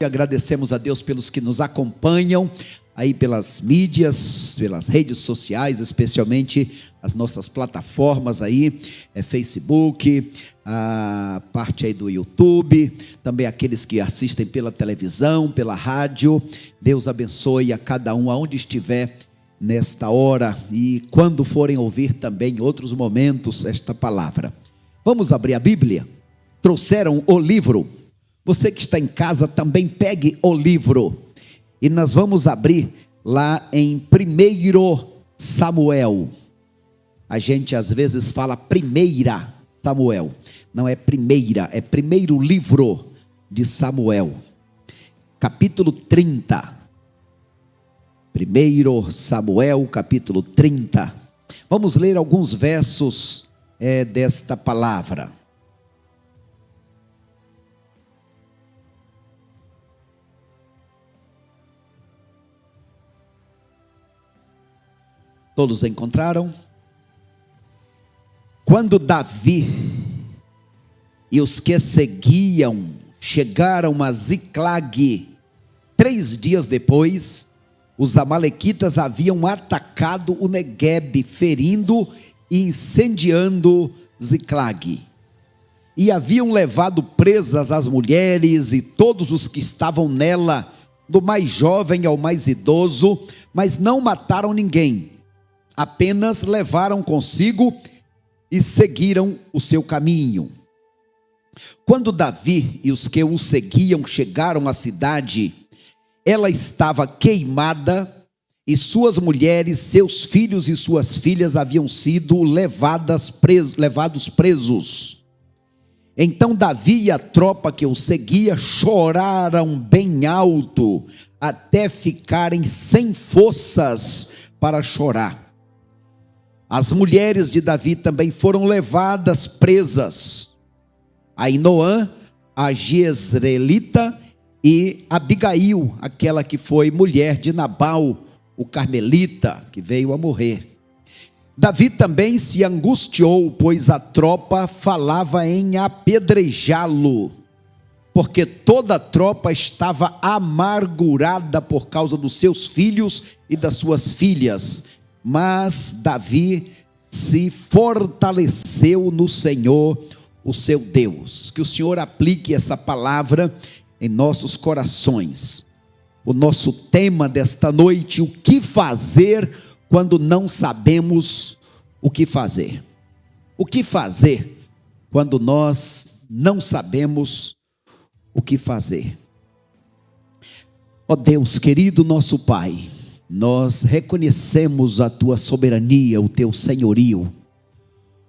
Agradecemos a Deus pelos que nos acompanham aí pelas mídias, pelas redes sociais, especialmente as nossas plataformas aí, Facebook, a parte aí do YouTube, também aqueles que assistem pela televisão, pela rádio. Deus abençoe a cada um aonde estiver nesta hora e quando forem ouvir também em outros momentos esta palavra. Vamos abrir a Bíblia? Trouxeram o livro? Você que está em casa também pegue o livro e nós vamos abrir lá em 1 Samuel. A gente às vezes fala 1 Samuel, não é primeira, é primeiro livro de Samuel, capítulo 30. 1 Samuel, capítulo 30. Vamos ler alguns versos desta palavra. Todos encontraram? Quando Davi e os que seguiam chegaram a Ziclag, 3 dias depois, os amalequitas haviam atacado o Neguebe, ferindo e incendiando Ziclag. E haviam levado presas as mulheres e todos os que estavam nela, do mais jovem ao mais idoso, mas não mataram ninguém. Apenas levaram consigo e seguiram o seu caminho. Quando Davi e os que o seguiam chegaram à cidade, ela estava queimada e suas mulheres, seus filhos e suas filhas haviam sido levados presos. Então Davi e a tropa que o seguia choraram bem alto, até ficarem sem forças para chorar. As mulheres de Davi também foram levadas presas. Ainoã, a Jezreelita, e Abigail, aquela que foi mulher de Nabal, o carmelita, que veio a morrer. Davi também se angustiou, pois a tropa falava em apedrejá-lo, porque toda a tropa estava amargurada por causa dos seus filhos e das suas filhas. Mas Davi se fortaleceu no Senhor, o seu Deus. Que o Senhor aplique essa palavra em nossos corações. O nosso tema desta noite: o que fazer quando não sabemos o que fazer? O que fazer quando nós não sabemos o que fazer? Ó Deus querido, nosso Pai, nós reconhecemos a tua soberania, o teu senhorio.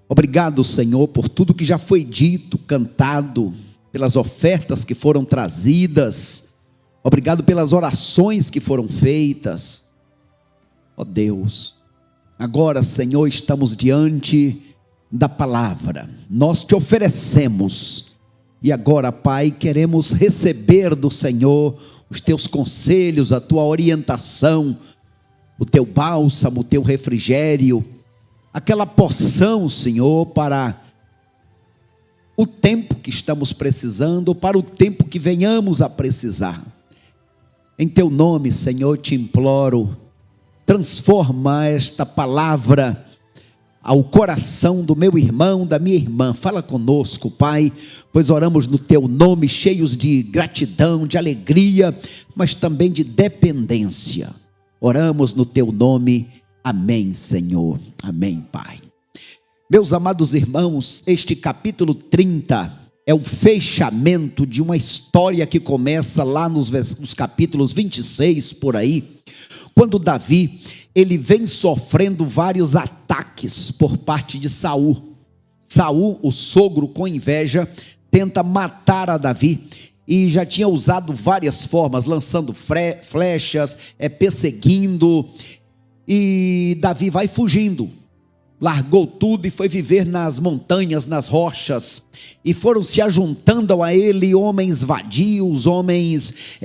Obrigado, Senhor, por tudo que já foi dito, cantado, pelas ofertas que foram trazidas. Obrigado pelas orações que foram feitas. Ó Deus, agora, Senhor, estamos diante da palavra. Nós te oferecemos. E agora, Pai, queremos receber do Senhor os teus conselhos, a tua orientação, o teu bálsamo, o teu refrigério, aquela porção, Senhor, para o tempo que estamos precisando, para o tempo que venhamos a precisar. Em teu nome, Senhor, te imploro, transforma esta palavra ao coração do meu irmão, da minha irmã. Fala conosco, Pai, pois oramos no teu nome, cheios de gratidão, de alegria, mas também de dependência. Oramos no teu nome, amém, Senhor, amém, Pai. Meus amados irmãos, este capítulo 30 é o fechamento de uma história que começa lá nos capítulos 26, por aí, quando Davi, ele vem sofrendo vários ataques por parte de Saul. Saul, o sogro, com inveja, tenta matar a Davi, e já tinha usado várias formas, lançando flechas, perseguindo, e Davi vai fugindo, largou tudo e foi viver nas montanhas, nas rochas, e foram se ajuntando a ele homens vadios, homens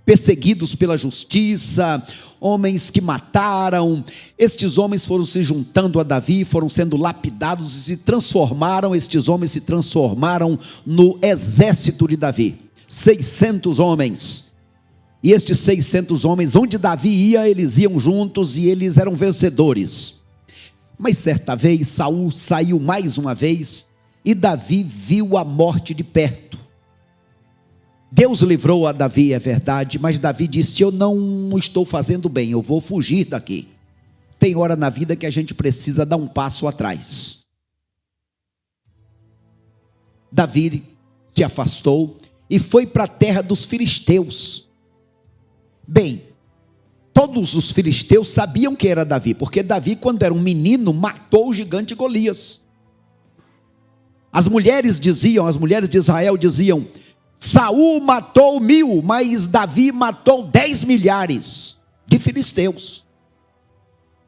perseguidos pela justiça, homens que mataram. Estes homens foram se juntando a Davi, foram sendo lapidados e estes homens se transformaram no exército de Davi. 600 homens. E estes 600 homens, onde Davi ia, eles iam juntos e eles eram vencedores. Mas certa vez, Saul saiu mais uma vez e Davi viu a morte de perto. Deus livrou a Davi, é verdade, mas Davi disse: eu não estou fazendo bem, eu vou fugir daqui. Tem hora na vida que a gente precisa dar um passo atrás. Davi se afastou e foi para a terra dos filisteus. Bem, todos os filisteus sabiam que era Davi, porque Davi, quando era um menino, matou o gigante Golias. As mulheres de Israel diziam: Saul matou 1000, mas Davi matou 10 milhares de filisteus.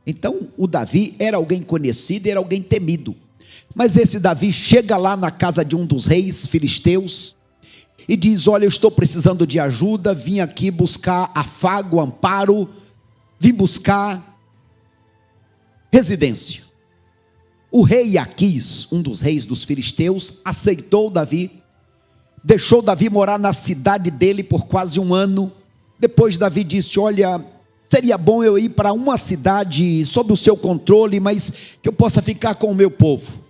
Então o Davi era alguém conhecido, era alguém temido. Mas esse Davi chega lá na casa de um dos reis filisteus e diz: olha, eu estou precisando de ajuda, vim aqui buscar afago, amparo, vim buscar residência. O rei Aquis, um dos reis dos filisteus, aceitou Davi, deixou Davi morar na cidade dele por quase um ano. Depois Davi disse: olha, seria bom eu ir para uma cidade sob o seu controle, mas que eu possa ficar com o meu povo.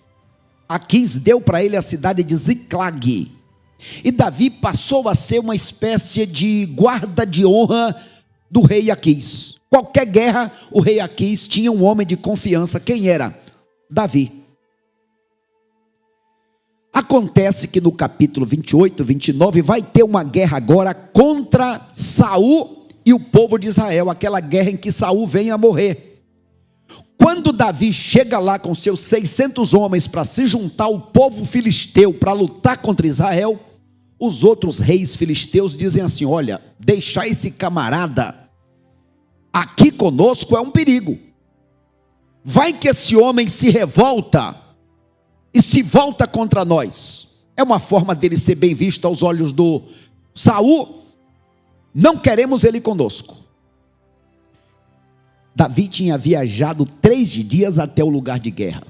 Aquis deu para ele a cidade de Ziclag. E Davi passou a ser uma espécie de guarda de honra do rei Aquis. Qualquer guerra, o rei Aquis tinha um homem de confiança. Quem era? Davi. Acontece que no capítulo 28, 29, vai ter uma guerra agora contra Saul e o povo de Israel, aquela guerra em que Saul vem a morrer. Quando Davi chega lá com seus 600 homens para se juntar ao povo filisteu para lutar contra Israel, os outros reis filisteus dizem assim: olha, deixar esse camarada aqui conosco é um perigo. Vai que esse homem se revolta e se volta contra nós. É uma forma dele ser bem visto aos olhos do Saul. Não queremos ele conosco. Davi tinha viajado 3 dias até o lugar de guerra.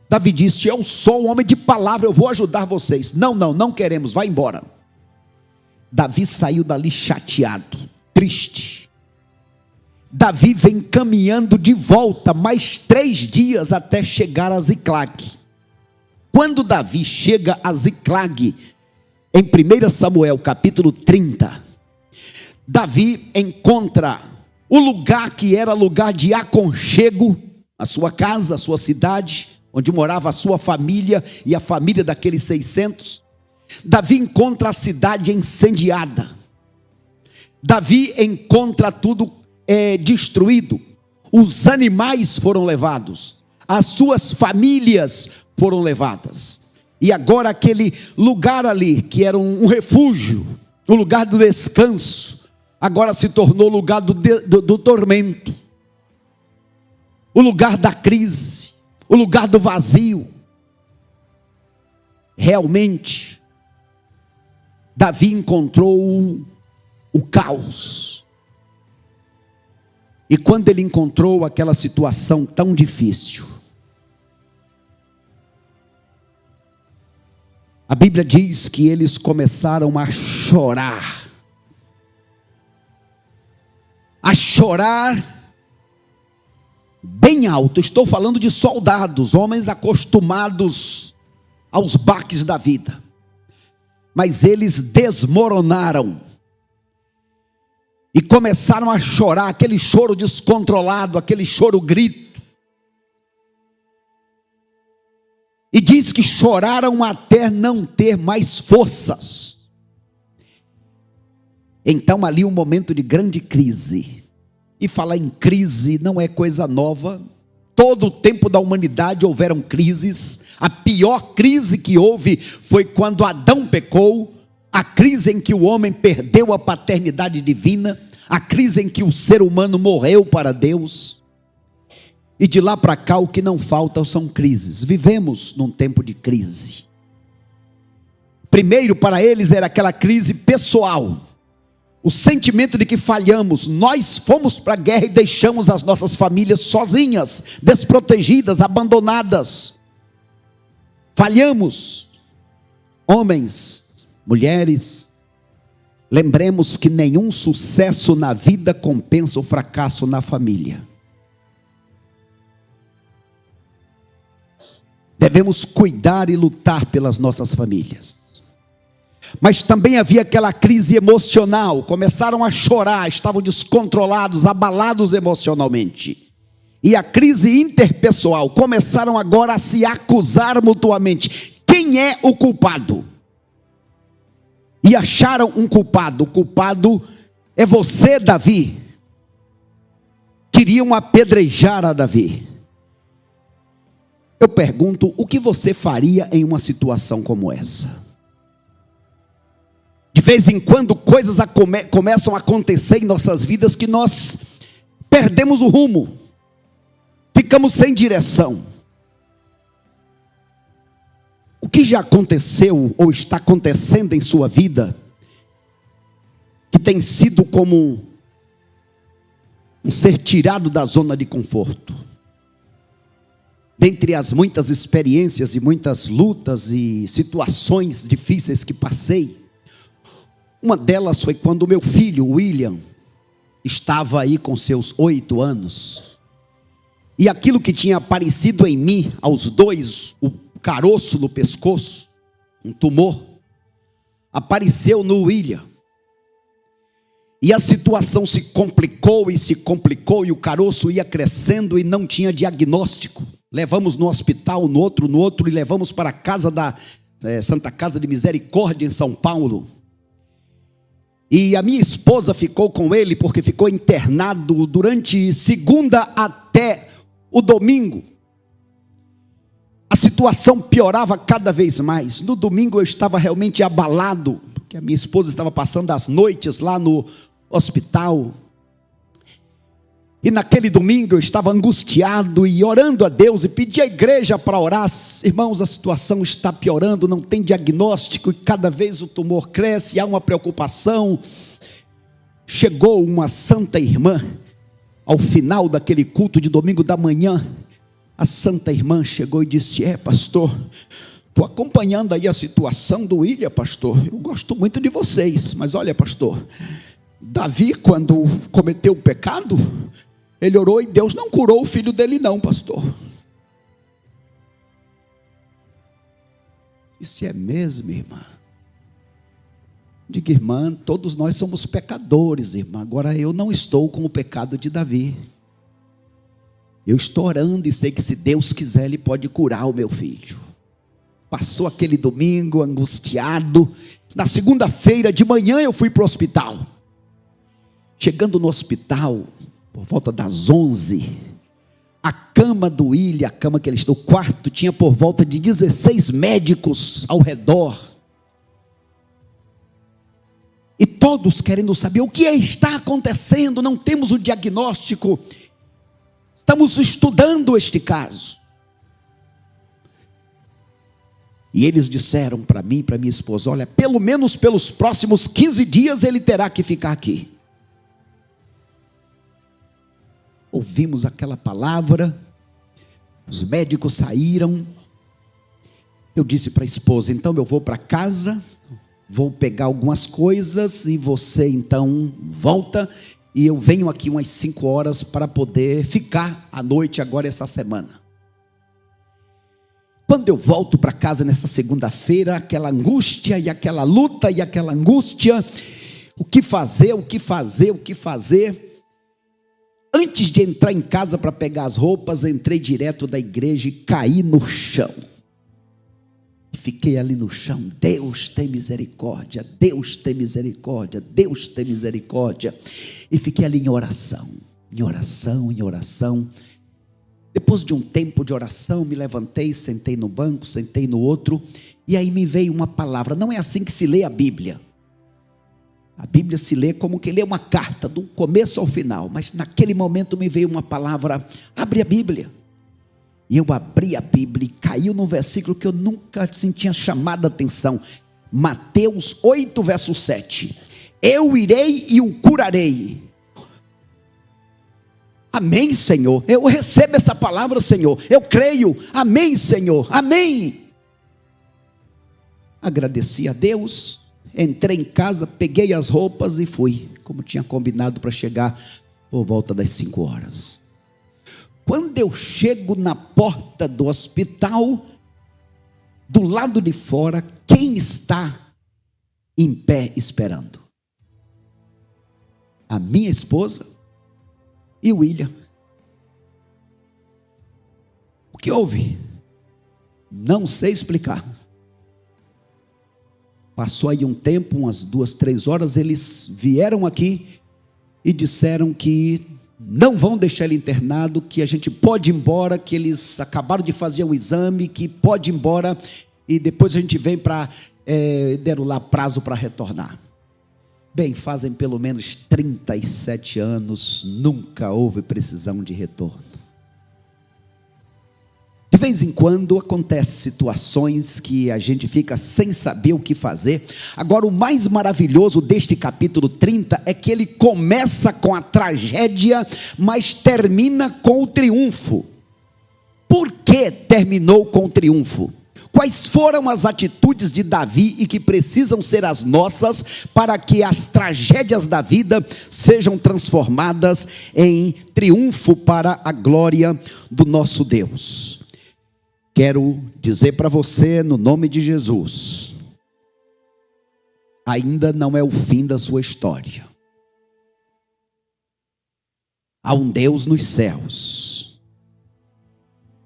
Davi disse: eu sou um homem de palavra, eu vou ajudar vocês. Não queremos, vai embora. Davi saiu dali chateado, triste. Davi vem caminhando de volta mais 3 dias até chegar a Ziclag. Quando Davi chega a Ziclag, em 1 Samuel capítulo 30, Davi encontra o lugar que era lugar de aconchego, a sua casa, a sua cidade, onde morava a sua família e a família daqueles 600. Davi encontra a cidade incendiada. Davi encontra tudo destruído. Os animais foram levados, as suas famílias foram levadas. E agora aquele lugar ali, que era um refúgio, o lugar do descanso, agora se tornou lugar do tormento, o lugar da crise, o lugar do vazio. Realmente, Davi encontrou o caos. E quando ele encontrou aquela situação tão difícil, a Bíblia diz que eles começaram a chorar. A chorar bem alto. Estou falando de soldados, homens acostumados aos baques da vida. Mas eles desmoronaram e começaram a chorar, aquele choro descontrolado, aquele choro grito. E diz que choraram até não ter mais forças. Então ali um momento de grande crise. E falar em crise não é coisa nova. Todo o tempo da humanidade houveram crises. A pior crise que houve foi quando Adão pecou. A crise em que o homem perdeu a paternidade divina. A crise em que o ser humano morreu para Deus. E de lá para cá o que não falta são crises. Vivemos num tempo de crise. Primeiro para eles era aquela crise pessoal. O sentimento de que falhamos. Nós fomos para a guerra e deixamos as nossas famílias sozinhas, desprotegidas, abandonadas. Falhamos. Homens, mulheres, Lembremos que nenhum sucesso na vida compensa o fracasso na família. Devemos cuidar e lutar pelas nossas famílias. Mas também havia aquela crise emocional, começaram a chorar, estavam descontrolados, abalados emocionalmente. E a crise interpessoal, começaram agora a se acusar mutuamente. Quem é o culpado? E acharam um culpado. O culpado é você, Davi. Queriam apedrejar a Davi. Eu pergunto, o que você faria em uma situação como essa? De vez em quando coisas começam a acontecer em nossas vidas que nós perdemos o rumo, ficamos sem direção. O que já aconteceu ou está acontecendo em sua vida, que tem sido como um ser tirado da zona de conforto? Dentre as muitas experiências e muitas lutas e situações difíceis que passei, uma delas foi quando meu filho, William, estava aí com seus 8 anos. E aquilo que tinha aparecido em mim, aos 2, o caroço no pescoço, um tumor, apareceu no William. E a situação se complicou, e o caroço ia crescendo e não tinha diagnóstico. Levamos no hospital, no outro, e levamos para a casa da Santa Casa de Misericórdia em São Paulo. E a minha esposa ficou com ele, porque ficou internado durante segunda até o domingo. A situação piorava cada vez mais. No domingo eu estava realmente abalado, porque a minha esposa estava passando as noites lá no hospital. E naquele domingo eu estava angustiado e orando a Deus e pedi à igreja para orar. Irmãos, a situação está piorando, não tem diagnóstico e cada vez o tumor cresce, há uma preocupação. Chegou uma santa irmã, ao final daquele culto de domingo da manhã, a santa irmã chegou e disse: pastor, estou acompanhando aí a situação do William, pastor, eu gosto muito de vocês, mas olha, pastor, Davi, quando cometeu o pecado, ele orou e Deus não curou o filho dele não, pastor. Isso é mesmo, irmã? Diga, irmã, todos nós somos pecadores, irmã. Agora eu não estou com o pecado de Davi. Eu estou orando e sei que se Deus quiser, Ele pode curar o meu filho. Passou aquele domingo angustiado. Na segunda-feira de manhã eu fui para o hospital. Chegando no hospital, por volta das 11, a cama do William, a cama que ele está, o quarto, tinha por volta de 16 médicos ao redor. E todos querendo saber o que está acontecendo, não temos o diagnóstico, estamos estudando este caso. E eles disseram para mim e para minha esposa: olha, pelo menos pelos próximos 15 dias ele terá que ficar aqui. Ouvimos aquela palavra, os médicos saíram. Eu disse para a esposa: então eu vou para casa, vou pegar algumas coisas e você então volta, e eu venho aqui umas 5 horas para poder ficar à noite agora essa semana. Quando eu volto para casa nessa segunda-feira, aquela angústia e aquela luta e aquela angústia, o que fazer, o que fazer, o que fazer. Antes de entrar em casa para pegar as roupas, entrei direto da igreja e caí no chão. E fiquei ali no chão. Deus tem misericórdia, Deus tem misericórdia, Deus tem misericórdia. E fiquei ali em oração, em oração, em oração. Depois de um tempo de oração, me levantei, sentei no banco, sentei no outro, e aí me veio uma palavra. Não é assim que se lê a Bíblia. A Bíblia se lê como que lê uma carta, do começo ao final. Mas naquele momento me veio uma palavra: abre a Bíblia. E eu abri a Bíblia e caiu num versículo que eu nunca assim tinha chamado a atenção. Mateus 8, verso 7. Eu irei e o curarei. Amém, Senhor. Eu recebo essa palavra, Senhor. Eu creio. Amém, Senhor. Amém. Agradeci a Deus. Entrei em casa, peguei as roupas e fui, como tinha combinado para chegar por volta das 5 horas. Quando eu chego na porta do hospital, do lado de fora, quem está em pé esperando? A minha esposa e o William. O que houve? Não sei explicar. Passou aí um tempo, umas 2, 3 horas, eles vieram aqui e disseram que não vão deixar ele internado, que a gente pode ir embora, que eles acabaram de fazer um exame, que pode ir embora, e depois a gente vem para, deram lá prazo para retornar. Bem, fazem pelo menos 37 anos, nunca houve precisão de retorno. De vez em quando acontecem situações que a gente fica sem saber o que fazer. Agora, o mais maravilhoso deste capítulo 30 é que ele começa com a tragédia, mas termina com o triunfo. Por que terminou com o triunfo? Quais foram as atitudes de Davi e que precisam ser as nossas para que as tragédias da vida sejam transformadas em triunfo para a glória do nosso Deus? Quero dizer para você, no nome de Jesus, ainda não é o fim da sua história. Há um Deus nos céus.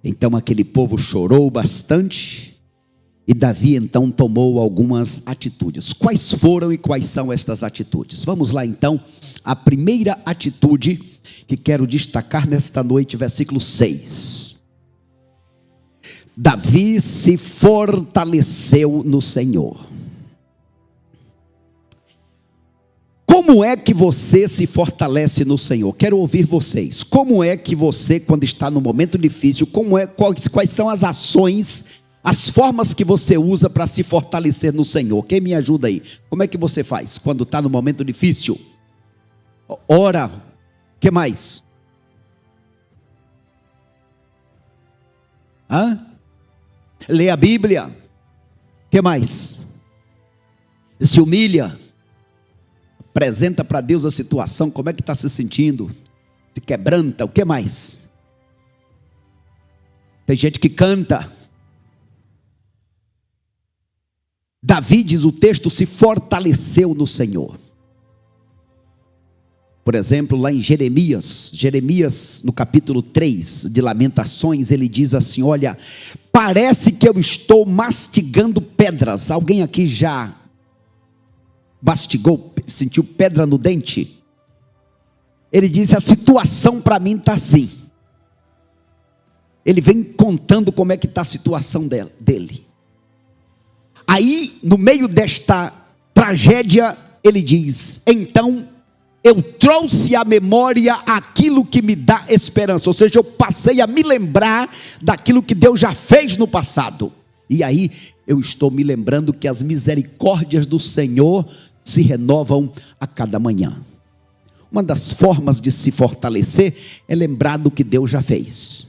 Então aquele povo chorou bastante, e Davi então tomou algumas atitudes. Quais foram e quais são estas atitudes? Vamos lá então, a primeira atitude que quero destacar nesta noite, versículo 6. Davi se fortaleceu no Senhor. Como é que você se fortalece no Senhor? Quero ouvir vocês. Como é que você, quando está no momento difícil, quais são as ações, as formas que você usa para se fortalecer no Senhor? Quem me ajuda aí? Como é que você faz quando está no momento difícil? Ora. O que mais? Lê a Bíblia. O que mais? Se humilha. Apresenta para Deus a situação, como é que está se sentindo? Se quebranta. O que mais? Tem gente que canta. Davi, diz o texto, se fortaleceu no Senhor. Por exemplo, lá em Jeremias no capítulo 3 de Lamentações, ele diz assim: olha, parece que eu estou mastigando pedras. Alguém aqui já mastigou, sentiu pedra no dente? Ele diz: a situação para mim está assim. Ele vem contando como é que está a situação dele. Aí, no meio desta tragédia, ele diz: então eu trouxe à memória aquilo que me dá esperança. Ou seja, eu passei a me lembrar daquilo que Deus já fez no passado. E aí, eu estou me lembrando que as misericórdias do Senhor se renovam a cada manhã. Uma das formas de se fortalecer é lembrar do que Deus já fez.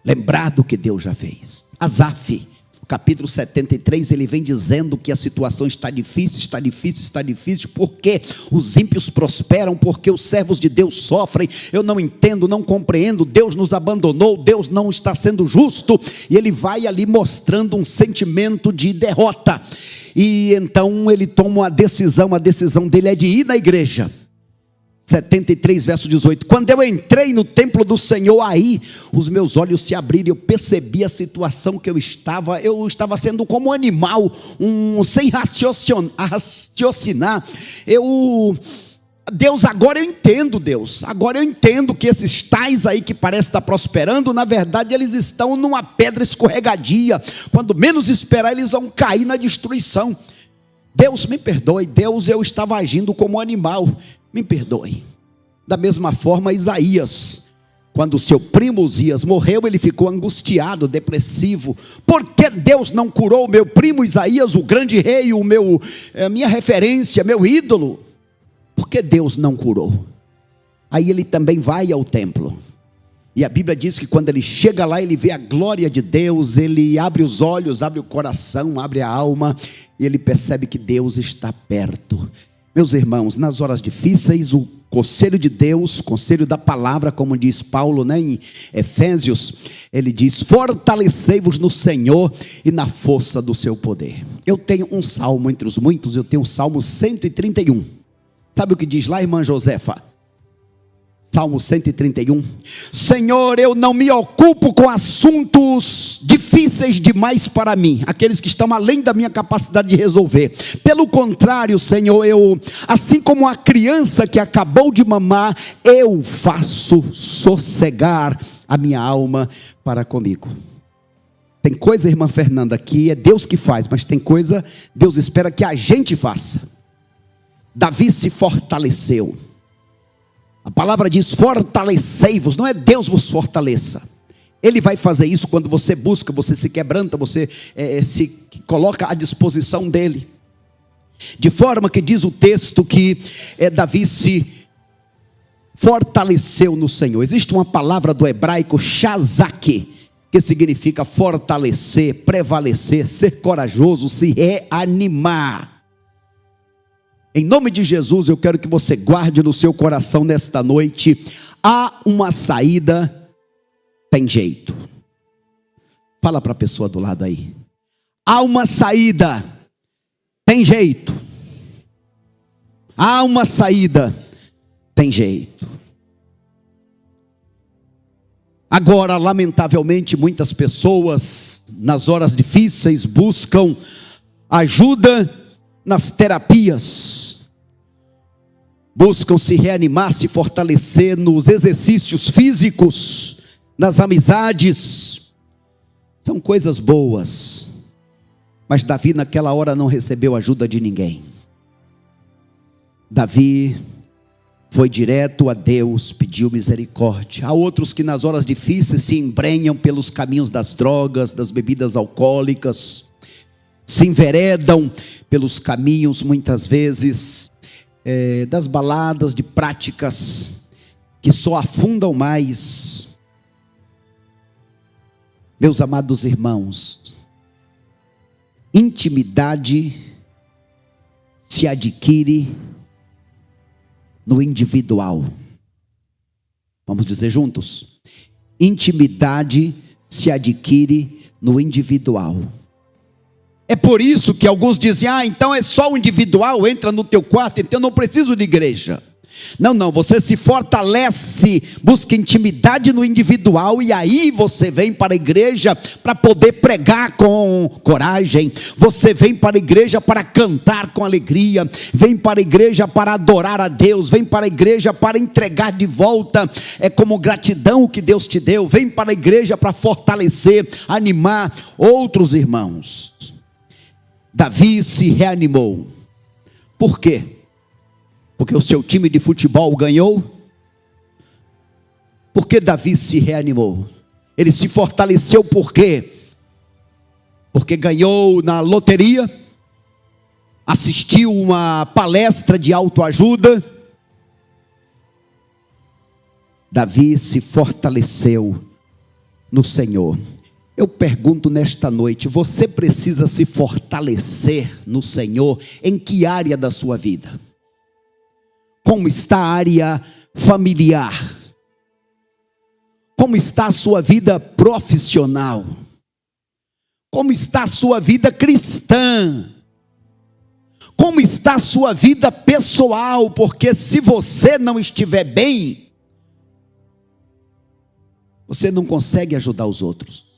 Lembrar do que Deus já fez. Asaf, capítulo 73, ele vem dizendo que a situação está difícil, porque os ímpios prosperam, porque os servos de Deus sofrem. Eu não entendo, não compreendo, Deus nos abandonou, Deus não está sendo justo. E ele vai ali mostrando um sentimento de derrota. E então ele toma uma decisão, a decisão dele é de ir na igreja. 73, verso 18. Quando eu entrei no templo do Senhor, aí os meus olhos se abriram, eu percebi a situação que eu estava sendo como um animal, sem raciocinar. Deus, agora eu entendo, agora eu entendo que esses tais aí que parecem estar prosperando, na verdade eles estão numa pedra escorregadia. Quando menos esperar, eles vão cair na destruição. Deus, me perdoe, Deus, eu estava agindo como um animal, me perdoe. Da mesma forma, Isaías, quando seu primo Uzias morreu, ele ficou angustiado, depressivo. Por que Deus não curou meu primo Isaías, o grande rei, a minha referência, meu ídolo? Por que Deus não curou? Aí ele também vai ao templo. E a Bíblia diz que quando ele chega lá, ele vê a glória de Deus, ele abre os olhos, abre o coração, abre a alma, e ele percebe que Deus está perto. Meus irmãos, nas horas difíceis, o conselho de Deus, conselho da palavra, como diz Paulo, em Efésios, ele diz: fortalecei-vos no Senhor e na força do seu poder. Eu tenho um salmo entre os muitos, eu tenho o Salmo 131. Sabe o que diz lá, irmã Josefa? Salmo 131. Senhor, eu não me ocupo com assuntos difíceis demais para mim, aqueles que estão além da minha capacidade de resolver. Pelo contrário, Senhor, eu, assim como a criança que acabou de mamar, eu faço sossegar a minha alma para comigo. Tem coisa, irmã Fernanda, que é Deus que faz, mas tem coisa Deus espera que a gente faça. Davi se fortaleceu. A palavra diz: fortalecei-vos, não é Deus vos fortaleça. Ele vai fazer isso quando você busca, você se quebranta, você se coloca à disposição dele. De forma que diz o texto que Davi se fortaleceu no Senhor. Existe uma palavra do hebraico shazak, que significa fortalecer, prevalecer, ser corajoso, se reanimar. Em nome de Jesus, eu quero que você guarde no seu coração nesta noite: há uma saída, tem jeito. Fala para a pessoa do lado aí: há uma saída, tem jeito. Há uma saída, tem jeito. Agora, lamentavelmente, muitas pessoas, nas horas difíceis, buscam ajuda nas terapias, buscam se reanimar, se fortalecer nos exercícios físicos, nas amizades. São coisas boas, mas Davi naquela hora não recebeu ajuda de ninguém. Davi foi direto a Deus, pediu misericórdia. Há outros que nas horas difíceis se embrenham pelos caminhos das drogas, das bebidas alcoólicas, se enveredam pelos caminhos, muitas vezes, das baladas, de práticas que só afundam mais. Meus amados irmãos, intimidade se adquire no individual. Vamos dizer juntos? Intimidade se adquire no individual. É por isso que alguns dizem: então é só o individual, entra no teu quarto, então eu não preciso de igreja. Não, você se fortalece, busca intimidade no individual, e aí você vem para a igreja para poder pregar com coragem, você vem para a igreja para cantar com alegria, vem para a igreja para adorar a Deus, vem para a igreja para entregar de volta, como gratidão o que Deus te deu, vem para a igreja para fortalecer, animar outros irmãos. Davi se reanimou. Por quê? Porque o seu time de futebol ganhou? Porque Davi se reanimou. Ele se fortaleceu por quê? Porque ganhou na loteria, assistiu uma palestra de autoajuda. Davi se fortaleceu no Senhor. Eu pergunto nesta noite: você precisa se fortalecer no Senhor em que área da sua vida? Como está a área familiar? Como está a sua vida profissional? Como está a sua vida cristã? Como está a sua vida pessoal? Porque se você não estiver bem, você não consegue ajudar os outros.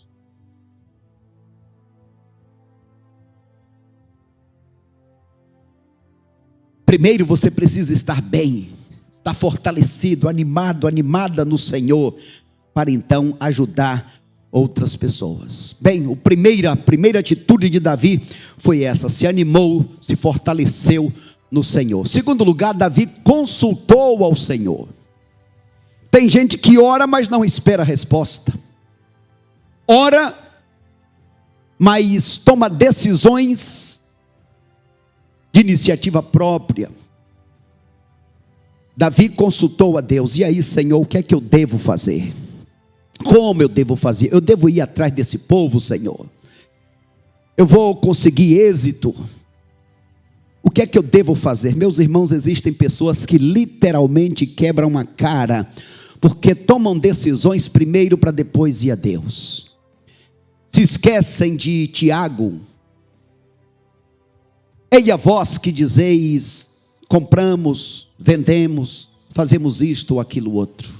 Primeiro você precisa estar bem, estar fortalecido, animado, animada no Senhor, para então ajudar outras pessoas. Bem, a primeira atitude de Davi foi essa: se animou, se fortaleceu no Senhor. Segundo lugar, Davi consultou ao Senhor. Tem gente que ora, mas não espera a resposta. Ora, mas toma decisões de iniciativa própria. Davi consultou a Deus: e aí, Senhor, o que é que eu devo fazer? Como eu devo fazer? Eu devo ir atrás desse povo, Senhor? Eu vou conseguir êxito? O que é que eu devo fazer? Meus irmãos, existem pessoas que literalmente quebram a cara, porque tomam decisões primeiro para depois ir a Deus. Se esquecem de Tiago. Ei a vós que dizeis, compramos, vendemos, fazemos isto ou aquilo outro.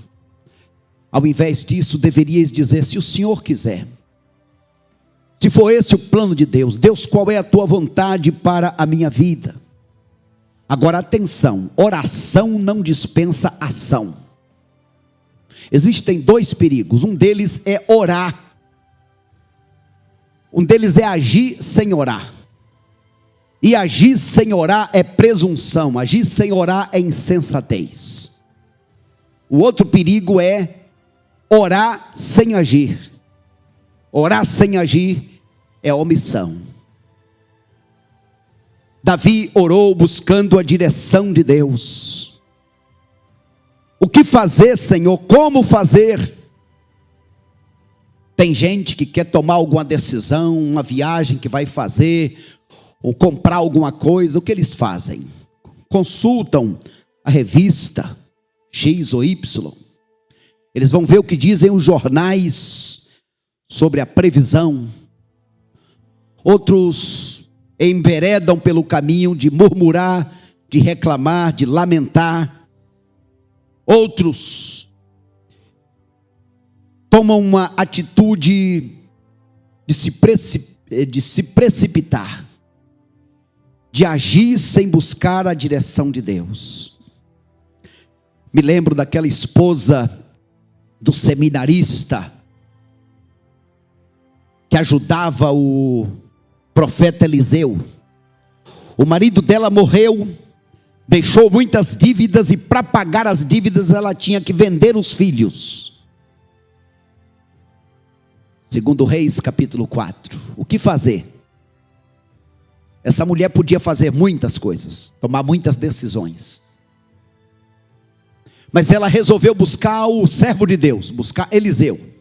Ao invés disso, deveríeis dizer, se o Senhor quiser, se for esse o plano de Deus, Deus, qual é a tua vontade para a minha vida? Agora atenção, oração não dispensa ação. Existem dois perigos, um deles é orar, um deles é agir sem orar. E agir sem orar é presunção, agir sem orar é insensatez. O outro perigo é orar sem agir. Orar sem agir é omissão. Davi orou buscando a direção de Deus. O que fazer, Senhor? Como fazer? Tem gente que quer tomar alguma decisão, uma viagem que vai fazer, ou comprar alguma coisa. O que eles fazem? Consultam a revista X ou Y. Eles vão ver o que dizem os jornais sobre a previsão. Outros enveredam pelo caminho de murmurar, de reclamar, de lamentar. Outros tomam uma atitude de se precipitar, de agir sem buscar a direção de Deus. Me lembro daquela esposa do seminarista que ajudava o profeta Eliseu. O marido dela morreu, deixou muitas dívidas, e para pagar as dívidas ela tinha que vender os filhos. Segundo Reis capítulo 4. O que fazer? Essa mulher podia fazer muitas coisas, tomar muitas decisões, mas ela resolveu buscar o servo de Deus, buscar Eliseu.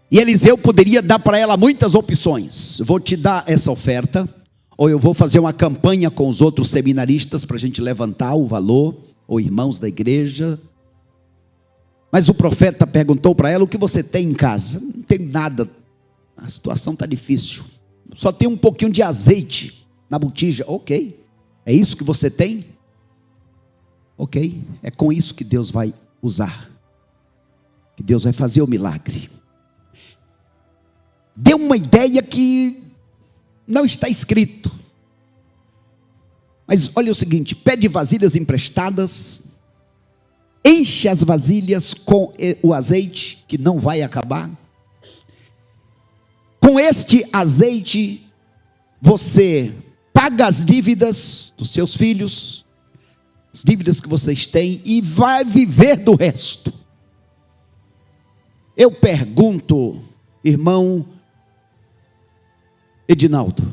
E Eliseu poderia dar para ela muitas opções. Vou te dar essa oferta, ou eu vou fazer uma campanha com os outros seminaristas para a gente levantar o valor, ou irmãos da igreja. Mas o profeta perguntou para ela, o que você tem em casa? Não tenho nada, a situação está difícil, só tem um pouquinho de azeite na botija. Ok, é isso que você tem? Ok, é com isso que Deus vai usar, que Deus vai fazer o milagre. Deu uma ideia que não está escrito, mas olha o seguinte: pede vasilhas emprestadas, enche as vasilhas com o azeite que não vai acabar. Com este azeite você paga as dívidas dos seus filhos, as dívidas que vocês têm, e vai viver do resto. Eu pergunto, irmão Edinaldo,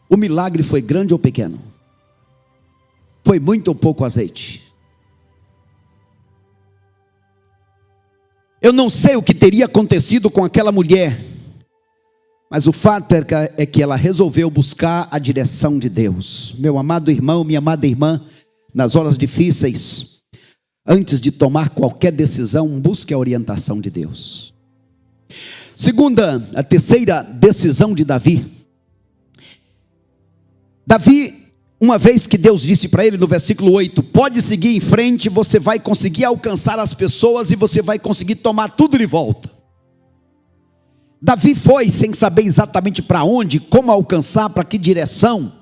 o milagre foi grande ou pequeno? Foi muito ou pouco azeite? Eu não sei o que teria acontecido com aquela mulher, mas o fato é que ela resolveu buscar a direção de Deus. Meu amado irmão, minha amada irmã, nas horas difíceis, antes de tomar qualquer decisão, busque a orientação de Deus. A terceira decisão de Davi. Davi, uma vez que Deus disse para ele no versículo 8, pode seguir em frente, você vai conseguir alcançar as pessoas e você vai conseguir tomar tudo de volta. Davi foi sem saber exatamente para onde, como alcançar, para que direção.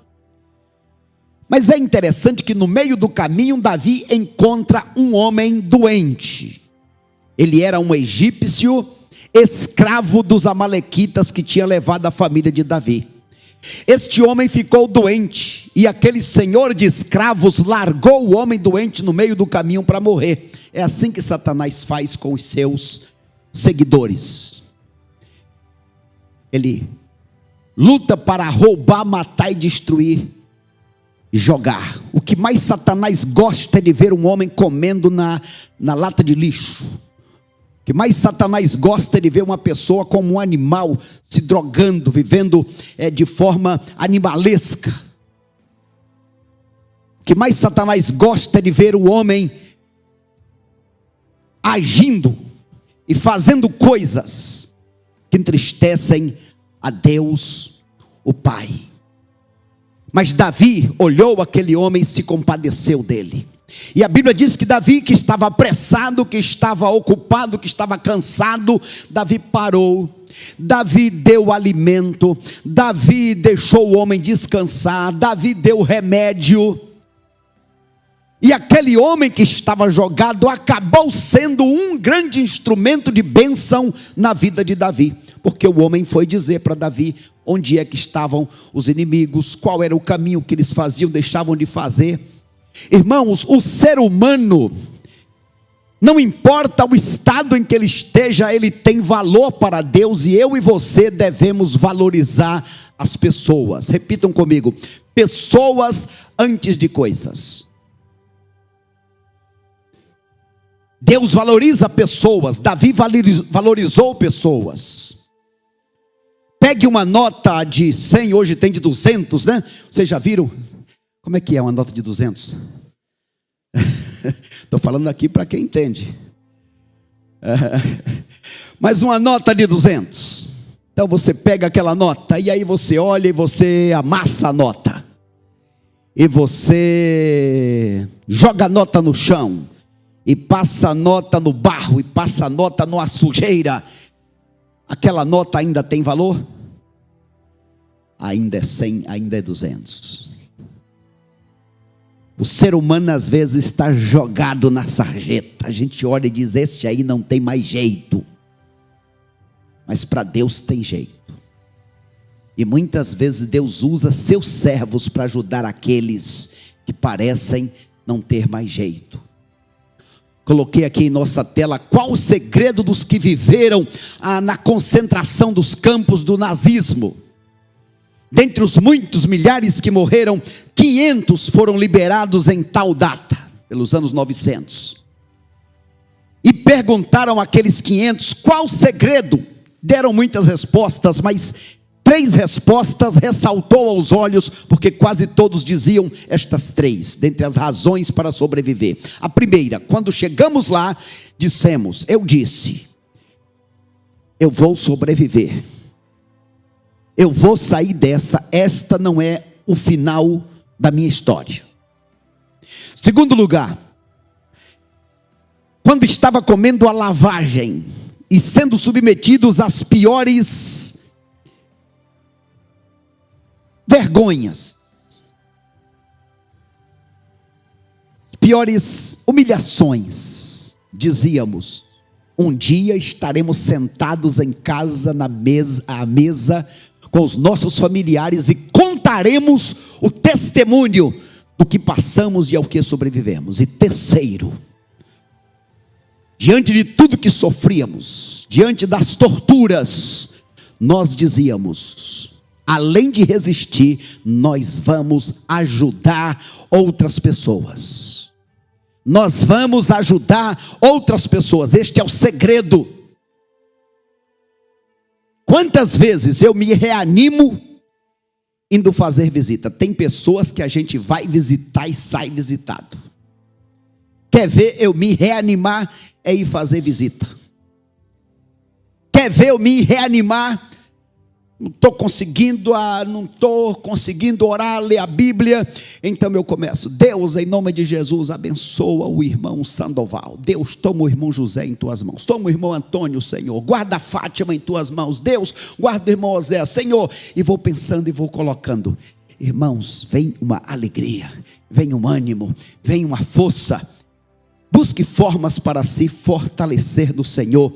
Mas é interessante que no meio do caminho Davi encontra um homem doente. Ele era um egípcio, escravo dos amalequitas, que tinha levado a família de Davi. Este homem ficou doente, e aquele senhor de escravos largou o homem doente no meio do caminho para morrer. É assim que Satanás faz com os seus seguidores. Ele luta para roubar, matar e destruir, jogar. O que mais Satanás gosta é de ver um homem comendo na lata de lixo, que mais Satanás gosta é de ver uma pessoa como um animal, se drogando, vivendo de forma animalesca. O que mais Satanás gosta é de ver o homem agindo e fazendo coisas que entristecem a Deus, o Pai. Mas Davi olhou aquele homem e se compadeceu dele. E a Bíblia diz que Davi, que estava apressado, que estava ocupado, que estava cansado, Davi parou, Davi deu alimento, Davi deixou o homem descansar, Davi deu remédio. E aquele homem que estava jogado acabou sendo um grande instrumento de bênção na vida de Davi, porque o homem foi dizer para Davi onde é que estavam os inimigos, qual era o caminho que eles faziam, deixavam de fazer. Irmãos, o ser humano, não importa o estado em que ele esteja, ele tem valor para Deus, e eu e você devemos valorizar as pessoas. Repitam comigo: pessoas antes de coisas. Deus valoriza pessoas, Davi valorizou pessoas. Pegue uma nota de 100, hoje tem de 200, né? Vocês já viram? Como é que é uma nota de 200? Estou falando aqui para quem entende. Mas uma nota de 200. Então você pega aquela nota e aí você olha e você amassa a nota. E você joga a nota no chão. E passa a nota no barro, e passa a nota numa sujeira. Aquela nota ainda tem valor? Ainda é 100, ainda é 200. O ser humano às vezes está jogado na sarjeta. A gente olha e diz: este aí não tem mais jeito. Mas para Deus tem jeito. E muitas vezes Deus usa seus servos para ajudar aqueles que parecem não ter mais jeito. Coloquei aqui em nossa tela qual o segredo dos que viveram na concentração dos campos do nazismo. Dentre os muitos milhares que morreram, 500 foram liberados em tal data, pelos anos 900. E perguntaram àqueles 500 qual o segredo. Deram muitas respostas, mas 3 respostas ressaltou aos olhos, porque quase todos diziam estas 3, dentre as razões para sobreviver. A primeira: quando chegamos lá, eu disse, eu vou sobreviver. Eu vou sair dessa, esta não é o final da minha história. Segundo lugar, quando estava comendo a lavagem e sendo submetidos às piores vergonhas, piores humilhações, dizíamos: um dia estaremos sentados em casa à mesa com os nossos familiares e contaremos o testemunho do que passamos e ao que sobrevivemos. E terceiro, diante de tudo que sofríamos, diante das torturas, nós dizíamos: além de resistir, nós vamos ajudar outras pessoas. Nós vamos ajudar outras pessoas. Este é o segredo. Quantas vezes eu me reanimo indo fazer visita? Tem pessoas que a gente vai visitar e sai visitado. Quer ver eu me reanimar? É ir fazer visita. Quer ver eu me reanimar? Não estou conseguindo orar, ler a Bíblia. Então eu começo: Deus, em nome de Jesus, abençoa o irmão Sandoval. Deus, toma o irmão José em tuas mãos. Toma o irmão Antônio, Senhor. Guarda a Fátima em tuas mãos. Deus, guarda o irmão Osé, Senhor. E vou pensando e vou colocando. Irmãos, vem uma alegria, vem um ânimo, vem uma força. Busque formas para se fortalecer no Senhor.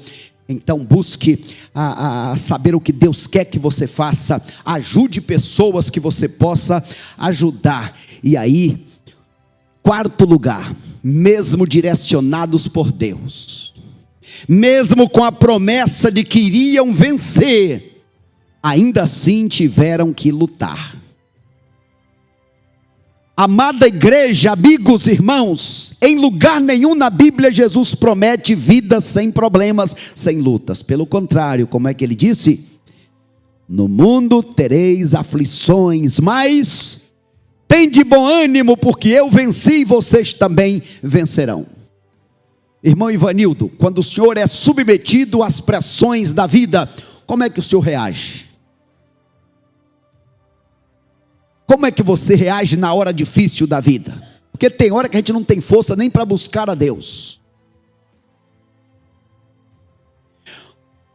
Então busque a saber o que Deus quer que você faça. Ajude pessoas que você possa ajudar. E aí, quarto lugar, mesmo direcionados por Deus, mesmo com a promessa de que iriam vencer, ainda assim tiveram que lutar. Amada igreja, amigos, irmãos, em lugar nenhum na Bíblia Jesus promete vida sem problemas, sem lutas. Pelo contrário, como é que ele disse? No mundo tereis aflições, mas tende bom ânimo, porque eu venci e vocês também vencerão. Irmão Ivanildo, quando o senhor é submetido às pressões da vida, como é que o senhor reage? Como é que você reage na hora difícil da vida? Porque tem hora que a gente não tem força nem para buscar a Deus.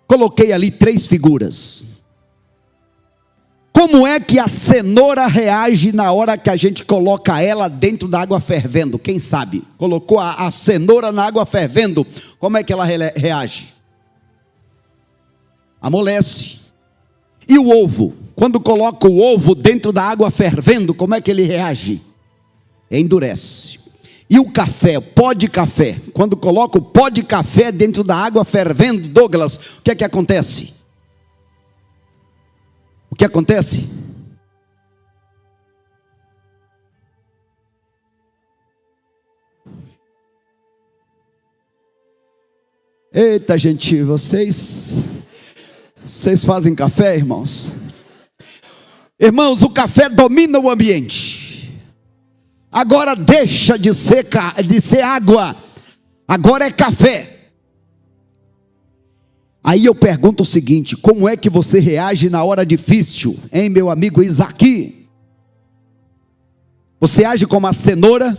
Coloquei ali 3 figuras. Como é que a cenoura reage na hora que a gente coloca ela dentro da água fervendo? Quem sabe? Colocou a cenoura na água fervendo, como é que ela reage? Amolece. E o ovo? Quando coloca o ovo dentro da água fervendo, como é que ele reage? Endurece. E o café, o pó de café? Quando coloca o pó de café dentro da água fervendo, Douglas, o que é que acontece? O que acontece? Eita, gente, vocês fazem café, irmãos? Irmãos, o café domina o ambiente. Agora deixa de ser água. Agora é café. Aí eu pergunto o seguinte: como é que você reage na hora difícil, hein, meu amigo Isaac? Você age como a cenoura?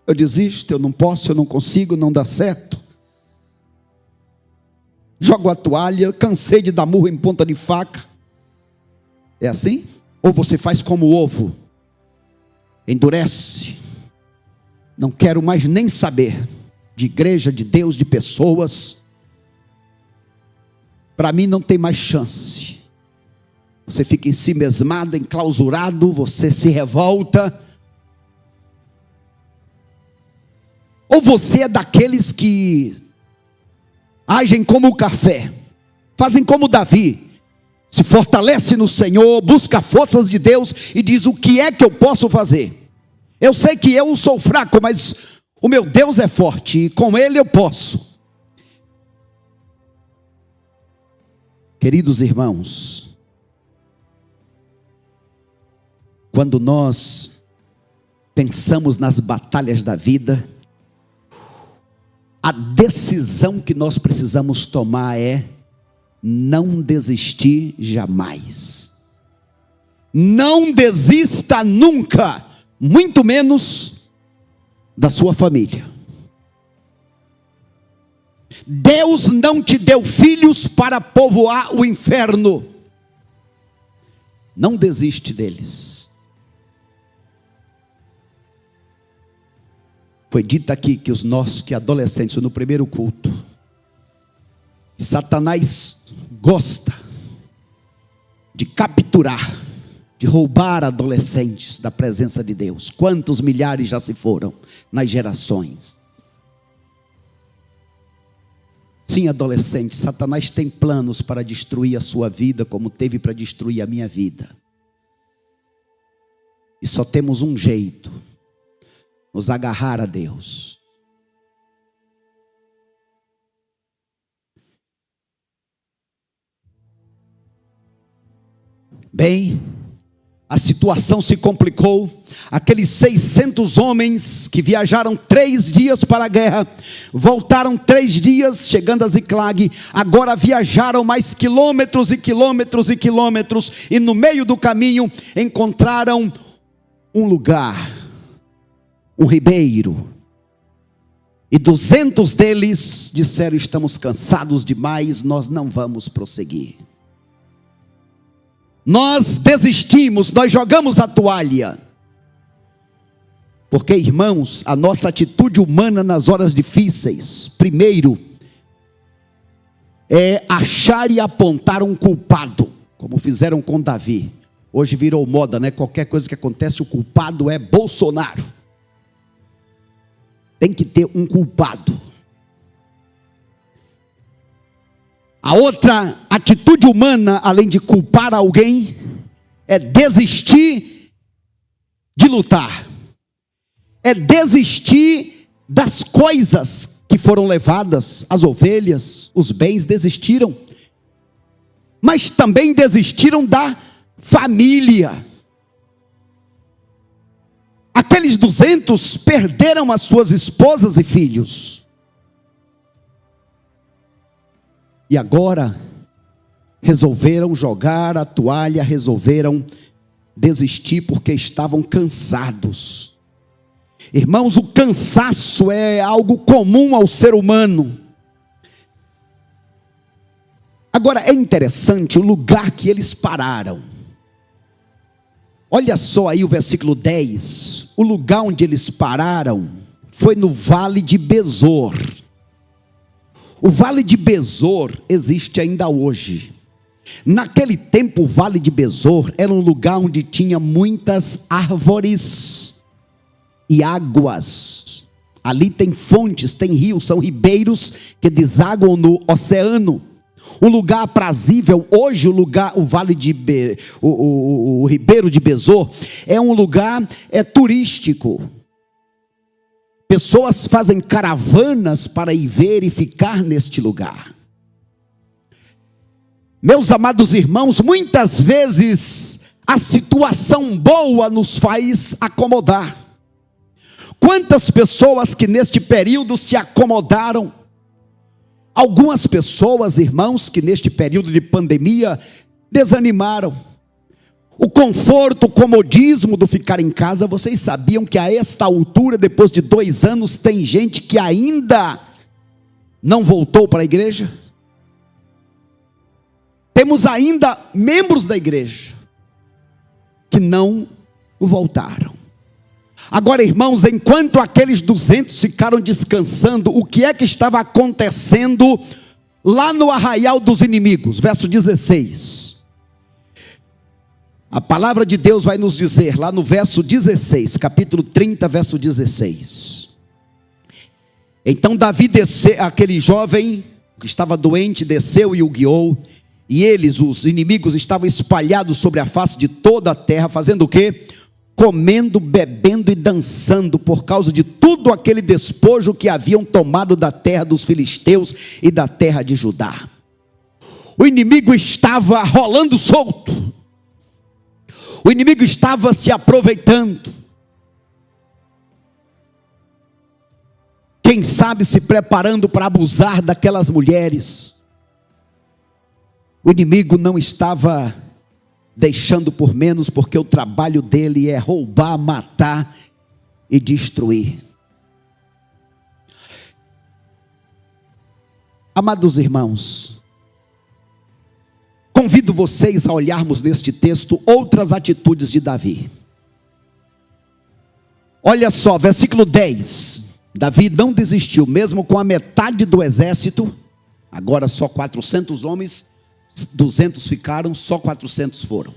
Eu desisto, eu não posso, eu não consigo, não dá certo. Jogo a toalha, cansei de dar murro em ponta de faca. É assim? Ou você faz como o ovo? Endurece. Não quero mais nem saber de igreja, de Deus, de pessoas. Para mim não tem mais chance. Você fica em si mesmado, enclausurado, você se revolta. Ou você é daqueles que agem como o café, fazem como Davi, se fortalece no Senhor, busca forças de Deus e diz: o que é que eu posso fazer? Eu sei que eu sou fraco, mas o meu Deus é forte e com Ele eu posso. Queridos irmãos, quando nós pensamos nas batalhas da vida, a decisão que nós precisamos tomar é não desistir jamais. Não desista nunca, muito menos da sua família. Deus não te deu filhos para povoar o inferno. Não desiste deles. Foi dito aqui que adolescentes no primeiro culto, Satanás gosta de capturar, de roubar adolescentes da presença de Deus. Quantos milhares já se foram nas gerações? Sim, adolescente, Satanás tem planos para destruir a sua vida, como teve para destruir a minha vida. E só temos um jeito: nos agarrar a Deus. Bem, a situação se complicou. Aqueles 600 homens que viajaram 3 dias para a guerra, voltaram 3 dias, chegando a Ziclag. Agora viajaram mais quilômetros e quilômetros e quilômetros, e no meio do caminho encontraram um lugar, um ribeiro, e 200 deles disseram: estamos cansados demais, nós não vamos prosseguir. Nós desistimos, nós jogamos a toalha. Porque, irmãos, a nossa atitude humana nas horas difíceis, primeiro, é achar e apontar um culpado, como fizeram com Davi. Hoje virou moda, né? Qualquer coisa que acontece, o culpado é Bolsonaro. Tem que ter um culpado. A outra atitude humana, além de culpar alguém, é desistir de lutar, é desistir das coisas que foram levadas. As ovelhas, os bens desistiram, mas também desistiram da família. Aqueles 200 perderam as suas esposas e filhos, e agora resolveram jogar a toalha, resolveram desistir porque estavam cansados. Irmãos, o cansaço é algo comum ao ser humano. Agora é interessante o lugar que eles pararam. Olha só aí o versículo 10. O lugar onde eles pararam foi no Vale de Besor. O Vale de Besor existe ainda hoje. Naquele tempo, o Vale de Besor era um lugar onde tinha muitas árvores e águas. Ali tem fontes, tem rios, são ribeiros que desaguam no oceano. Um lugar aprazível. Hoje o Vale de o Ribeiro de Besor é um lugar turístico. Pessoas fazem caravanas para ir ver e ficar neste lugar. Meus amados irmãos, muitas vezes a situação boa nos faz acomodar. Quantas pessoas que neste período se acomodaram? Algumas pessoas, irmãos, que neste período de pandemia desanimaram. O conforto, o comodismo do ficar em casa. Vocês sabiam que a esta altura, depois de 2 anos, tem gente que ainda não voltou para a igreja? Temos ainda membros da igreja que não voltaram. Agora, irmãos, enquanto aqueles 200 ficaram descansando, o que é que estava acontecendo lá no arraial dos inimigos? Verso 16. A palavra de Deus vai nos dizer, lá no verso 16, capítulo 30, verso 16. Então Davi desceu, aquele jovem que estava doente, desceu e o guiou. E eles, os inimigos, estavam espalhados sobre a face de toda a terra, fazendo o quê? Comendo, bebendo e dançando, por causa de tudo aquele despojo que haviam tomado da terra dos filisteus e da terra de Judá. O inimigo estava rolando solto, o inimigo estava se aproveitando, quem sabe se preparando para abusar daquelas mulheres. O inimigo não estava deixando por menos, porque o trabalho dele é roubar, matar e destruir. Amados irmãos, convido vocês a olharmos neste texto outras atitudes de Davi. Olha só, versículo 10. Davi não desistiu, mesmo com a metade do exército, agora só 400 homens, 200 ficaram, só 400 foram.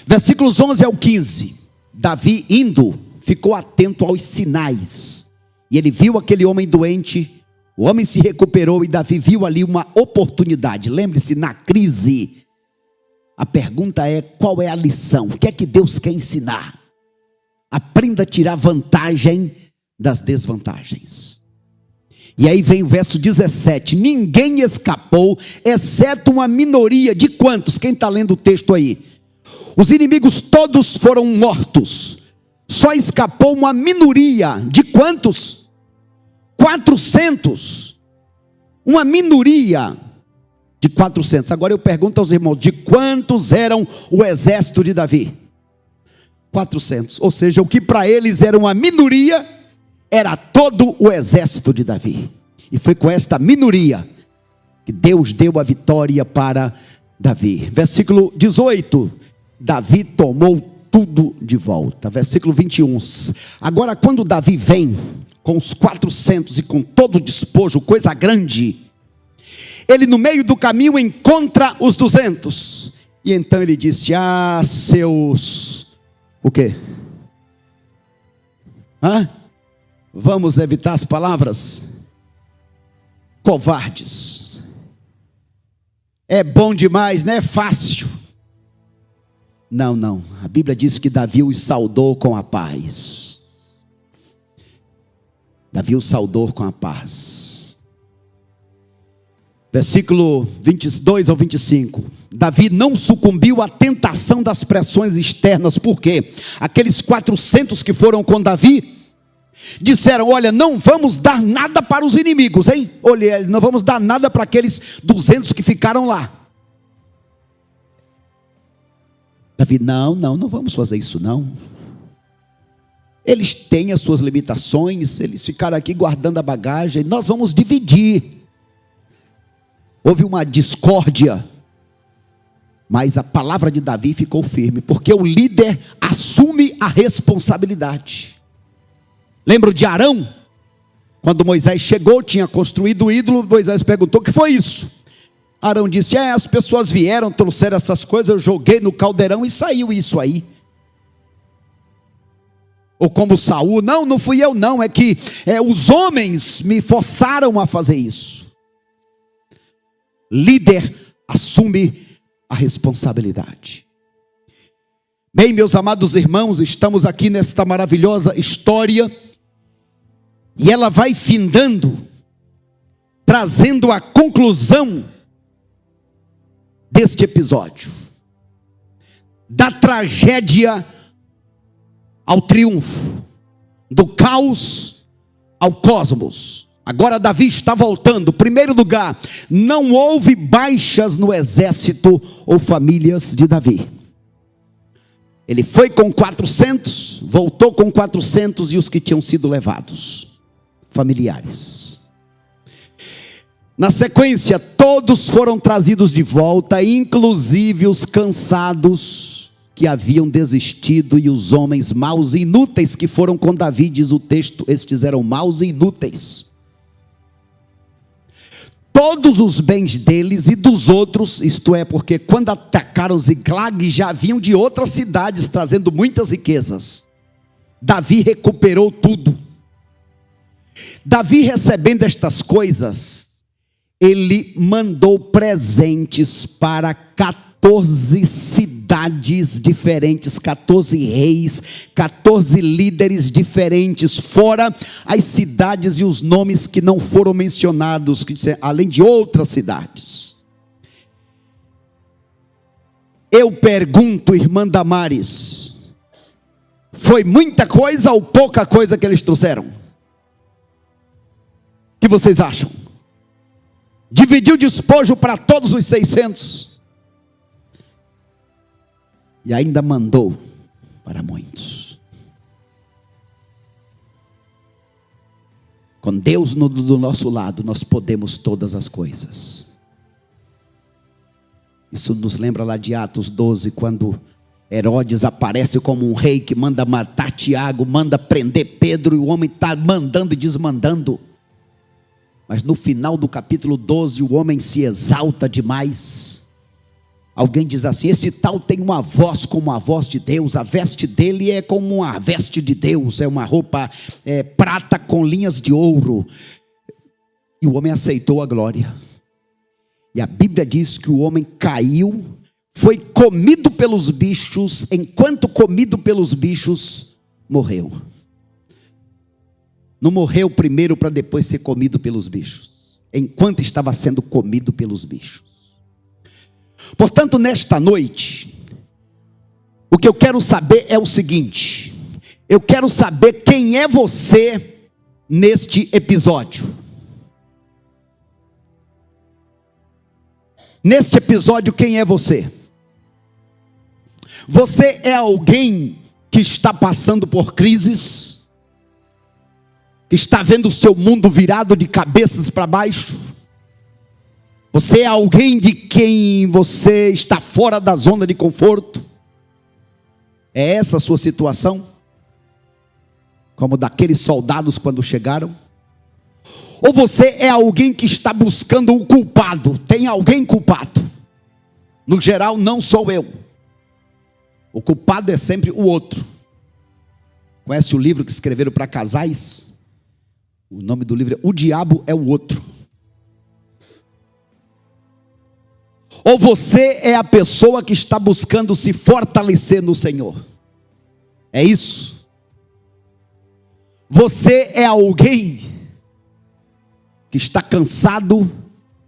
Versículos 11 ao 15. Davi indo, ficou atento aos sinais, e ele viu aquele homem doente. O homem se recuperou e Davi viu ali uma oportunidade. Lembre-se, na crise, a pergunta é: qual é a lição? O que é que Deus quer ensinar? Aprenda a tirar vantagem das desvantagens. E aí vem o verso 17: ninguém escapou, exceto uma minoria. De quantos? Quem está lendo o texto aí? Os inimigos todos foram mortos, só escapou uma minoria. De quantos? 400. Uma minoria de 400. Agora eu pergunto aos irmãos: de quantos eram o exército de Davi? 400. Ou seja, o que para eles era uma minoria, era todo o exército de Davi. E foi com esta minoria que Deus deu a vitória para Davi. Versículo 18. Davi tomou tudo de volta. Versículo 21. Agora, quando Davi vem com os 400 e com todo o despojo, coisa grande, ele no meio do caminho encontra os 200. E então ele disse: ah, seus... o quê? Vamos evitar as palavras. Covardes. É bom demais, não é fácil. Não. A Bíblia diz que Davi os saudou com a paz. Davi os saudou com a paz. Versículo 22 ao 25. Davi não sucumbiu à tentação das pressões externas. Por quê? Aqueles 400 que foram com Davi disseram: olha, não vamos dar nada para os inimigos, hein? Olha, não vamos dar nada para aqueles 200 que ficaram lá. Davi, não vamos fazer isso não. Eles têm as suas limitações, eles ficaram aqui guardando a bagagem, nós vamos dividir. Houve uma discórdia, mas a palavra de Davi ficou firme, porque o líder assume a responsabilidade. Lembra de Arão? Quando Moisés chegou, tinha construído o ídolo, Moisés perguntou: o que foi isso? Arão disse: as pessoas vieram, trouxeram essas coisas, eu joguei no caldeirão e saiu isso aí. Ou como Saul: não fui eu não, é que os homens me forçaram a fazer isso. Líder assume a responsabilidade. Bem, meus amados irmãos, estamos aqui nesta maravilhosa história, e ela vai findando, trazendo a conclusão deste episódio, da tragédia ao triunfo, do caos ao cosmos. Agora Davi está voltando. Primeiro lugar, não houve baixas no exército ou famílias de Davi. Ele foi com 400, voltou com 400 e os que tinham sido levados, familiares. Na sequência, todos foram trazidos de volta, inclusive os cansados que haviam desistido e os homens maus e inúteis que foram com Davi, diz o texto, estes eram maus e inúteis. Todos os bens deles e dos outros, isto é, porque quando atacaram Ziclag, já vinham de outras cidades trazendo muitas riquezas. Davi recuperou tudo. Davi, recebendo estas coisas, ele mandou presentes para 14 cidades diferentes, 14 reis, 14 líderes diferentes, fora as cidades e os nomes que não foram mencionados, além de outras cidades. Eu pergunto, irmã Damares, foi muita coisa ou pouca coisa que eles trouxeram? O que vocês acham? Dividiu despojo para todos os 600. E ainda mandou para muitos. Com Deus do nosso lado, nós podemos todas as coisas. Isso nos lembra lá de Atos 12, quando Herodes aparece como um rei que manda matar Tiago, manda prender Pedro, e o homem está mandando e desmandando. Mas no final do capítulo 12, o homem se exalta demais. Alguém diz assim: esse tal tem uma voz como a voz de Deus, a veste dele é como a veste de Deus, é uma roupa prata com linhas de ouro. E o homem aceitou a glória. E a Bíblia diz que o homem caiu, foi comido pelos bichos, enquanto comido pelos bichos, morreu. Não morreu primeiro para depois ser comido pelos bichos, enquanto estava sendo comido pelos bichos. Portanto, nesta noite, o que eu quero saber é o seguinte: eu quero saber quem é você neste episódio. Neste episódio, quem é você? Você é alguém que está passando por crises, que está vendo o seu mundo virado de cabeças para baixo? Você é alguém de quem você está fora da zona de conforto? É essa a sua situação? Como daqueles soldados quando chegaram? Ou você é alguém que está buscando um culpado? Tem alguém culpado? No geral, não sou eu. O culpado é sempre o outro. Conhece o livro que escreveram para casais? O nome do livro é O Diabo é o Outro. Ou você é a pessoa que está buscando se fortalecer no Senhor? É isso? Você é alguém que está cansado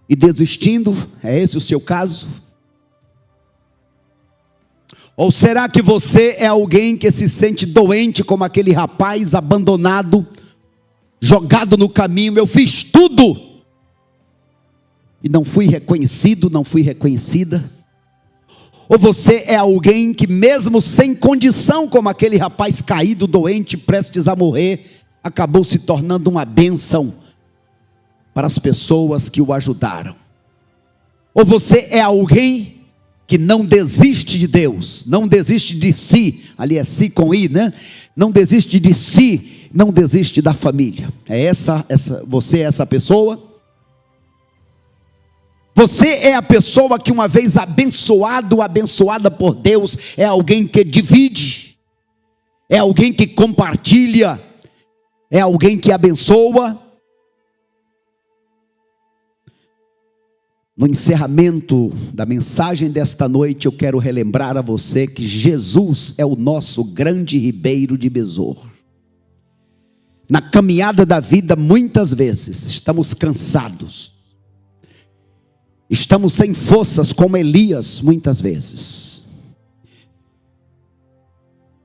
e desistindo? É esse o seu caso? Ou será que você é alguém que se sente doente como aquele rapaz abandonado, jogado no caminho? Eu fiz tudo e não fui reconhecido, não fui reconhecida. Ou você é alguém que mesmo sem condição, como aquele rapaz caído, doente, prestes a morrer, acabou se tornando uma bênção para as pessoas que o ajudaram? Ou você é alguém que não desiste de Deus, não desiste de si, ali é si com i, né? Não desiste de si, não desiste da família. Você é essa pessoa? Você é a pessoa que uma vez abençoado, abençoada por Deus, é alguém que divide, é alguém que compartilha, é alguém que abençoa? No encerramento da mensagem desta noite, eu quero relembrar a você que Jesus é o nosso grande ribeiro de Besor. Na caminhada da vida, muitas vezes, estamos cansados, estamos sem forças, como Elias, muitas vezes.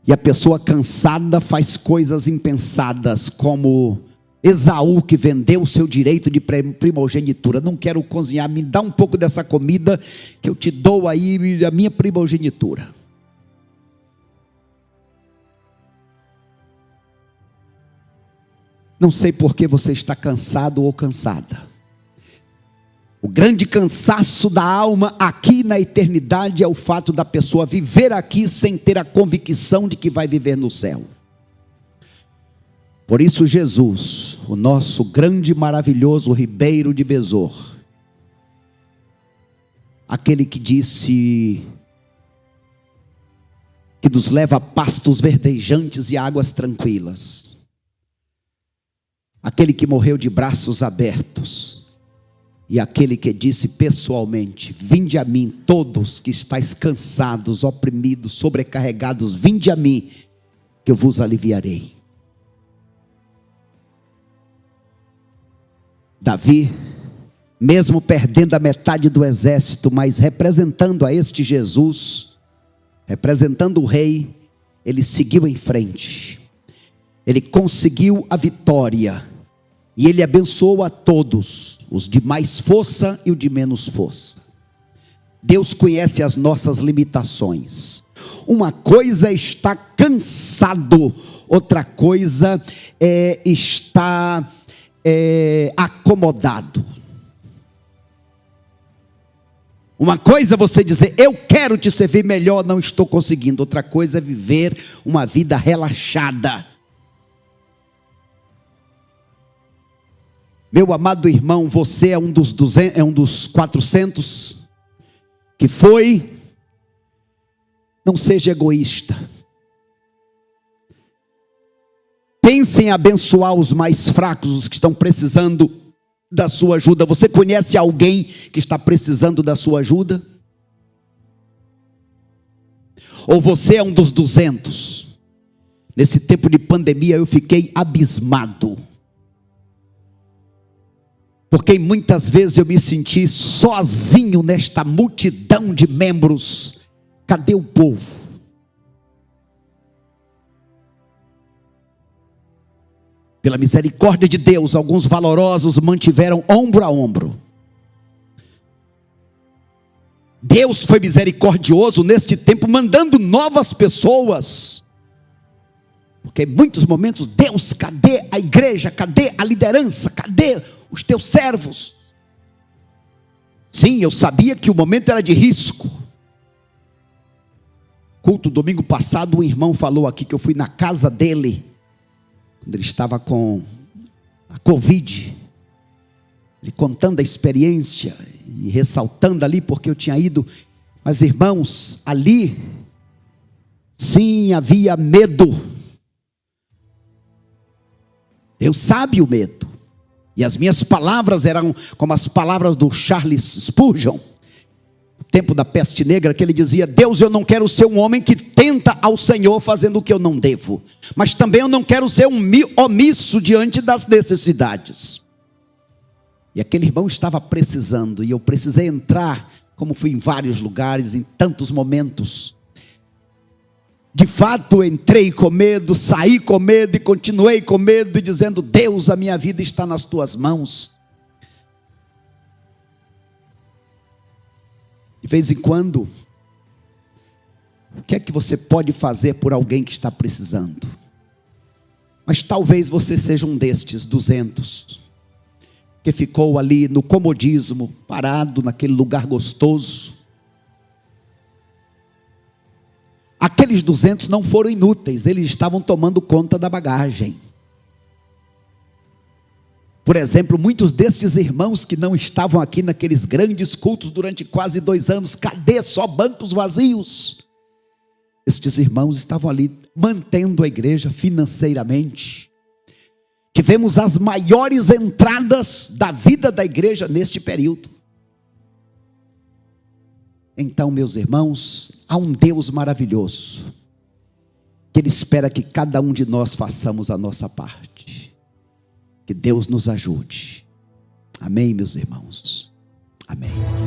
E a pessoa cansada faz coisas impensadas, como Esaú, que vendeu o seu direito de primogenitura. Não quero cozinhar, me dá um pouco dessa comida que eu te dou aí a minha primogenitura. Não sei por que você está cansado ou cansada. O grande cansaço da alma aqui na eternidade é o fato da pessoa viver aqui sem ter a convicção de que vai viver no céu. Por isso Jesus, o nosso grande e maravilhoso ribeiro de Besor, aquele que disse que nos leva a pastos verdejantes e águas tranquilas, aquele que morreu de braços abertos, e aquele que disse pessoalmente: vinde a mim todos que estáis cansados, oprimidos, sobrecarregados, vinde a mim, que eu vos aliviarei. Davi, mesmo perdendo a metade do exército, mas representando a este Jesus, representando o rei, ele seguiu em frente, ele conseguiu a vitória, e ele abençoou a todos, os de mais força e o de menos força. Deus conhece as nossas limitações. Uma coisa é estar cansado, outra coisa é estar acomodado. Uma coisa é você dizer: eu quero te servir melhor, não estou conseguindo. Outra coisa é viver uma vida relaxada. Meu amado irmão, você é um dos 400 que foi. Não seja egoísta. Pense em abençoar os mais fracos, os que estão precisando da sua ajuda. Você conhece alguém que está precisando da sua ajuda? Ou você é um dos 200? Nesse tempo de pandemia eu fiquei abismado, porque muitas vezes eu me senti sozinho nesta multidão de membros. Cadê o povo? Pela misericórdia de Deus, alguns valorosos mantiveram ombro a ombro. Deus foi misericordioso neste tempo, mandando novas pessoas. Porque em muitos momentos, Deus, cadê a igreja? Cadê a liderança? Cadê os teus servos? Sim, eu sabia que o momento era de risco. Culto domingo passado, um irmão falou aqui que eu fui na casa dele, quando ele estava com a Covid, ele contando a experiência e ressaltando ali, porque eu tinha ido. Mas irmãos, ali, sim, havia medo. Deus sabe o medo. E as minhas palavras eram como as palavras do Charles Spurgeon: tempo da peste negra, que ele dizia: Deus, eu não quero ser um homem que tenta ao Senhor fazendo o que eu não devo, mas também eu não quero ser um omisso diante das necessidades. E aquele irmão estava precisando, e eu precisei entrar, como fui em vários lugares, em tantos momentos. De fato, entrei com medo, saí com medo e continuei com medo, e dizendo: Deus, a minha vida está nas tuas mãos. De vez em quando, o que é que você pode fazer por alguém que está precisando? Mas talvez você seja um destes 200, que ficou ali no comodismo, parado naquele lugar gostoso. Aqueles 200 não foram inúteis, eles estavam tomando conta da bagagem. Por exemplo, muitos destes irmãos que não estavam aqui naqueles grandes cultos durante quase 2 anos, cadê só bancos vazios? Estes irmãos estavam ali mantendo a igreja financeiramente. Tivemos as maiores entradas da vida da igreja neste período. Então, meus irmãos, há um Deus maravilhoso, que Ele espera que cada um de nós façamos a nossa parte. Que Deus nos ajude. Amém, meus irmãos? Amém.